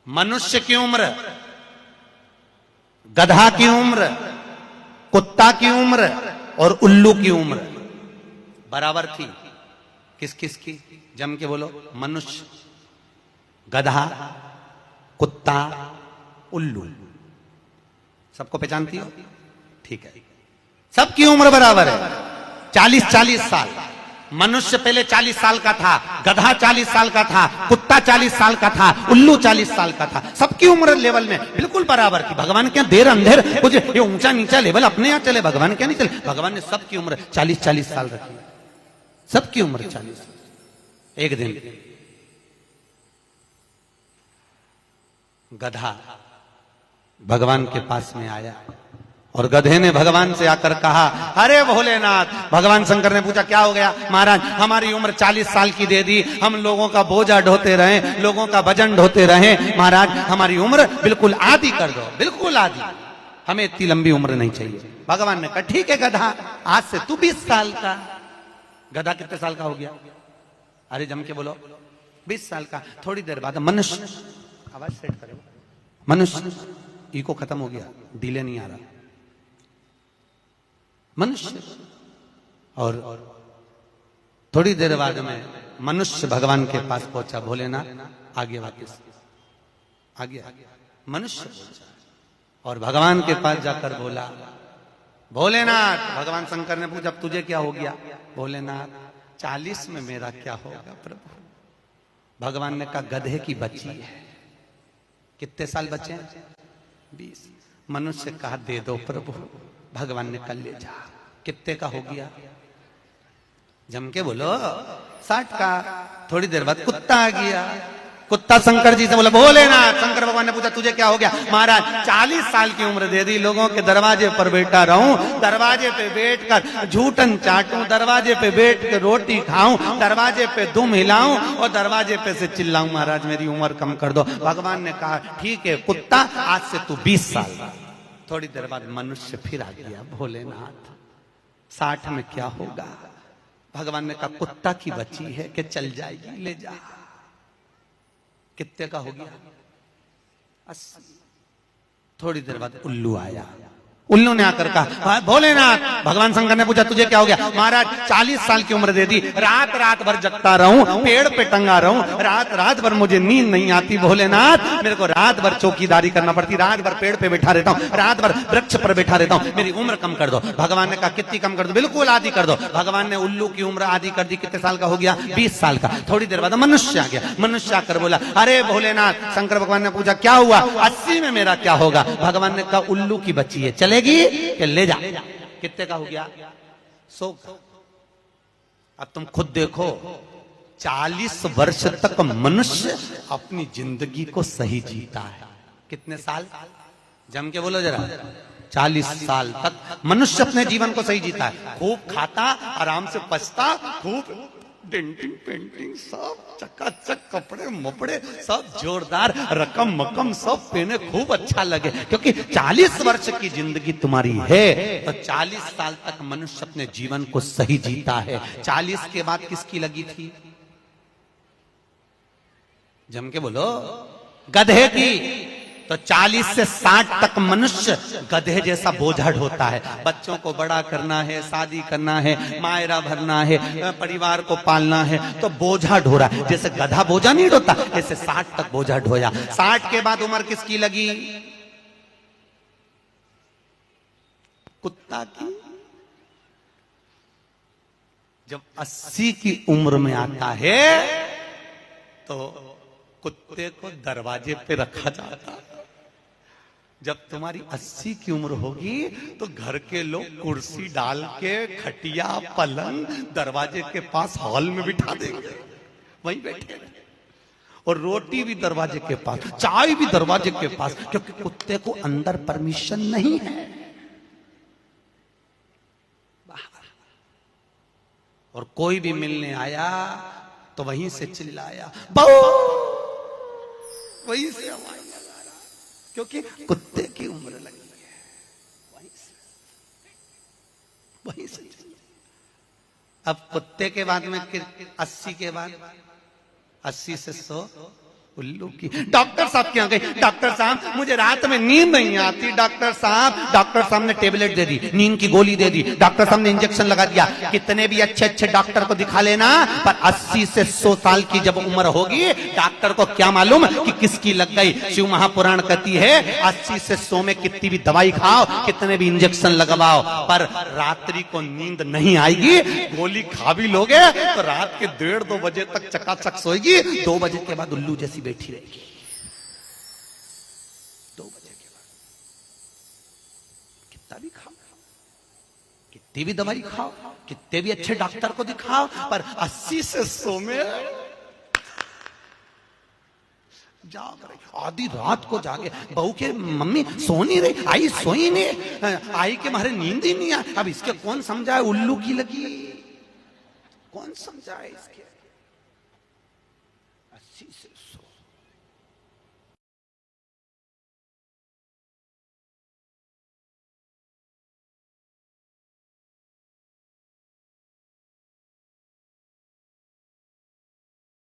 मनुष्य की उम्र, गधा की उम्र, कुत्ता की उम्र और उल्लू की उम्र बराबर थी। किस किस की? जम के बोलो। मनुष्य, गधा, कुत्ता, उल्लू। सबको पहचानती हो? ठीक है, सबकी उम्र बराबर है, 40-40 साल। मनुष्य पहले 40 साल का था, गधा 40 साल का था, कुत्ता 40 साल का था, उल्लू 40 साल का था। सबकी उम्र लेवल में बिल्कुल बराबर थी। भगवान क्या देर अंधेर कुछ ये ऊंचा नीचा लेवल अपने यहां चले, भगवान क्या नहीं चले। भगवान ने सबकी उम्र 40-40 साल रखी, सबकी उम्र 40। एक दिन गधा भगवान के पास में आया और गधे ने भगवान से आकर कहा, अरे भोलेनाथ। भगवान शंकर ने पूछा, क्या हो गया? महाराज, हमारी उम्र 40 साल की दे दी, हम लोगों का बोझा ढोते रहे, लोगों का वजन ढोते रहे, महाराज हमारी उम्र बिल्कुल आधी कर दो, बिल्कुल आधी, हमें इतनी लंबी उम्र नहीं चाहिए। भगवान ने कहा, ठीक है गधा, आज से तू 20 साल का। गधा कितने साल का हो गया? अरे जम के बोलो, 20 साल का। थोड़ी देर बाद मनुष्य, आवाज सेट करो, मनुष्य इको खत्म हो गया, डिले नहीं आ रहा। मनुष्य, और थोड़ी देर बाद में मनुष्य भगवान के पास पहुंचा। भोलेनाथ आगे वापस आ गया। मनुष्य पहुंचा और भगवान के पास जाकर बोला, भोलेनाथ। भगवान शंकर ने पूछा, अब तुझे क्या हो गया? भोलेनाथ 40 में मेरा क्या होगा प्रभु? भगवान ने कहा, गधे की बच्ची है। कितने साल बचे हैं? 20। मनुष्य कहा, दे दो प्रभु। भगवान ने कल ले जा। कितने का हो गया? जम के बोलो, 60 का। थोड़ी देर बाद कुत्ता आ गया। कुत्ता शंकर जी से बोला, भोलेनाथ। शंकर भगवान ने पूछा, तुझे क्या हो गया? महाराज 40 साल की उम्र दे दी, लोगों के दरवाजे पर बैठा रहूं, दरवाजे पे बैठकर झूठन चाटूं, दरवाजे पे बैठ के रोटी खाऊं, दरवाजे पे दुम हिलाऊं और दरवाजे पे से चिल्लाऊं, महाराज मेरी उम्र कम कर दो। भगवान ने कहा, ठीक है कुत्ता, आज से तू 20 साल का। थोड़ी देर बाद मनुष्य फिर आ गया। भोलेनाथ 60 में क्या होगा? भगवान ने कहा, कुत्ता की बच्ची है कि चल जाएगी, ले जा। कितने का हो गया? 80। थोड़ी देर बाद उल्लू आया। उल्लू ने आकर कहा, भोलेनाथ। भगवान शंकर ने पूछा, तुझे क्या हो गया? महाराज 40 साल की उम्र दे दी, रात रात भर जगता रहूं, पेड़ पे टंगा रहूं, रात रात भर मुझे नींद नहीं आती। भोलेनाथ मेरे को रात भर चौकीदारी करना पड़ती, रात भर पेड़ पे बैठा रहता हूं, रात भर वृक्ष पर बैठा रहता हूं, मेरी उम्र कम कर दो। भगवान ने कहा, कितनी कम कर दो? बिल्कुल आधी कर दो। भगवान ने उल्लू की उम्र आधी कर दी। कितने साल का हो गया? 20 साल का। थोड़ी देर बाद मनुष्य आ गया। मनुष्य आकर बोला, अरे भोलेनाथ। शंकर भगवान ने पूछा, क्या हुआ? 80 में मेरा क्या होगा? भगवान ने कहा, उल्लू की बच्ची है, चलेगी कि ले जा। कितने का हो गया? 100। अब तुम खुद देखो, 40 वर्ष तक मनुष्य अपनी जिंदगी को सही जीता है। कितने साल? जम के बोलो जरा। 40 साल तक मनुष्य अपने जीवन को सही जीता है। खूब खाता, आराम से पचता, खूब डेंटिंग पेंटिंग सब चकाचक, कपड़े मपड़े सब जोरदार, रकम मकम सब पहने, खूब अच्छा लगे, क्योंकि 40 वर्ष की जिंदगी तुम्हारी है तो 40 साल तक मनुष्य अपने जीवन को सही जीता है। 40 के बाद किसकी लगी थी? जम के बोलो, गधे की। तो 40 से 60 तक मनुष्य गधे जैसा बोझा ढोता है। बच्चों को बड़ा करना है, शादी करना है, मायरा भरना है, परिवार को पालना है, तो बोझा ढो रहा है। जैसे गधा बोझा नहीं ढोता, ऐसे 60 तक बोझा ढोया। 60 के बाद उम्र किसकी लगी? कुत्ता की। जब 80 की उम्र में आता है तो कुत्ते को दरवाजे पे रखा जाता। जब तुम्हारी 80 की उम्र होगी तो घर के लोग कुर्सी डाल के, खटिया पलंग दरवाजे के पास हॉल में बिठा देंगे, वहीं बैठे, और रोटी भी दरवाजे के पास, चाय भी दरवाजे के पास, क्योंकि कुत्ते को अंदर परमिशन नहीं है। और कोई भी मिलने आया तो वहीं से चिल्लाया, बहु, वहीं से आवाज लगा रहा, क्योंकि कुत्ते की उम्र लगी है। वहीं से अब कुत्ते के बाद में 80 के बाद 80 से 100 उल्लू की। डॉक्टर साहब क्या गई, डॉक्टर साहब मुझे रात में नींद नहीं आती डॉक्टर साहब ने टेबलेट दे दी, नींद की गोली दे दी, डॉक्टर साहब ने इंजेक्शन लगा दिया। कितने भी अच्छे अच्छे डॉक्टर को दिखा लेना, पर 80 से 100 साल की जब उम्र होगी डॉक्टर को क्या मालूम कि किसकी लग गई। शिव महापुराण कहती है 80 से 100 में कितनी भी दवाई खाओ, कितने भी इंजेक्शन लगवाओ, पर रात्रि को नींद नहीं आएगी। गोली खा भी लोगे तो रात के 1:30-2 बजे तक चकाचक सोएगी, 2 बजे के बाद उल्लू जैसी बैठी रहेगी। 2 बजे के बाद कितना भी खाओ, कितनी भी दवाई खाओ, कितने भी अच्छे डॉक्टर को दिखाओ, पर 80 से 100 में जाग रही। आधी रात को जागे, बहू के मम्मी सो नहीं रही, आई सोई नहीं, आई के मारे नींद ही नहीं आई। अब इसके कौन समझाए उल्लू की लगी, कौन समझाए इसके। 80 से 100